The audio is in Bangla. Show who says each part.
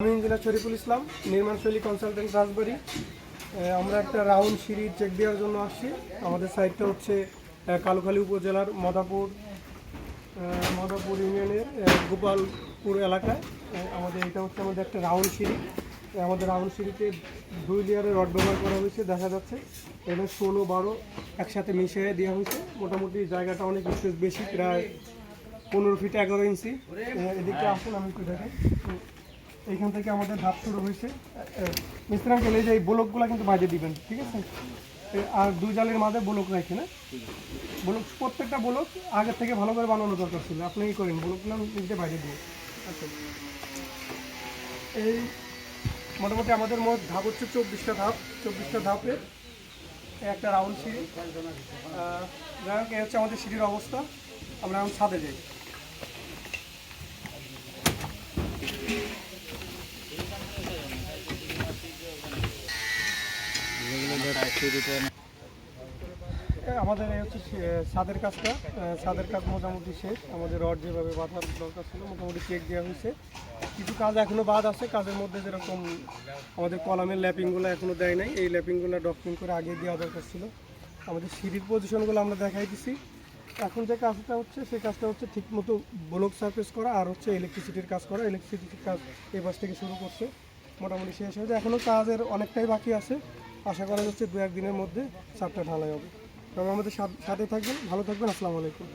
Speaker 1: আমি ইঞ্জিনিয়ার শরীফুল ইসলাম, নির্মাণশৈলী কনসালটেন্ট রাজবাড়ী। আমরা একটা রাউন্ড সিঁড়ি চেক দেওয়ার জন্য আসছি। আমাদের সাইটটা হচ্ছে কালুখালী উপজেলার মদাপুর ইউনিয়নের গোপালপুর এলাকায়। আমাদের এটা হচ্ছে আমাদের একটা রাউন্ড সিঁড়ি। আমাদের রাউন্ড সিঁড়িতে 2 লেয়ারের রড ব্যবহার করা হয়েছে, দেখা যাচ্ছে এটা 16-12 একসাথে মিশিয়ে দেওয়া হয়েছে। মোটামুটি জায়গাটা অনেক বেশি, প্রায় 15 ফিট 11 ইঞ্চি। এদিকে আসুন, আমি একটু দেখাই। এইখান থেকে আমাদের ধাপ শুরু হয়েছে। মিস্ত্রি আঙ্কেল, এই যে এই ব্লকগুলো কিন্তু বাইরে দিবেন, ঠিক আছে? আর 2 জালের মাঝে ব্লক রাখি না, ব্লক প্রত্যেকটা ব্লক আগের থেকে ভালো করে বানানো দরকার ছিল। আপনি কি করেন, ব্লকগুলো নিজে বাইরে দিয়ে। আচ্ছা, এই মোটামুটি আমাদের মোট ধাপ হচ্ছে 24টা ধাপ। 24টা ধাপে একটা রাউন্ড সিঁড়ি। যাই হোক, এই হচ্ছে আমাদের সিঁড়ির অবস্থা। আমরা এখন ছাদে যাই। আমাদের এই হচ্ছে ছাদের কাজটা। ছাদের কাজ মোটামুটি শেষ। আমাদের রড যেভাবে বাঁধার দরকার ছিল মোটামুটি চেক দেওয়া হয়েছে। কিছু কাজ এখনও বাদ আছে। কাজের মধ্যে যেরকম আমাদের কলামের ল্যাপিংগুলো এখনও দেয় নাই, এই ল্যাপিংগুলো ডকিং করে আগে দেওয়া দরকার ছিল। আমাদের সিঁড়ির পজিশনগুলো আমরা দেখাই দিছি। এখন যে কাজটা হচ্ছে সেই কাজটা হচ্ছে ঠিকমতো ব্লক সারফেস করা, আর হচ্ছে ইলেকট্রিসিটির কাজ করা। ইলেকট্রিসিটির কাজ এই পাশ থেকে শুরু করছে, মোটামুটি শেষ হয়েছে। এখনও কাজের অনেকটাই বাকি আছে। আশা করা যাচ্ছে 2-1 দিনের মধ্যে ছাদটা ঢালাই হবে। তবে আমাদের সাথে থাকবেন, ভালো থাকবেন। আসসালামু আলাইকুম।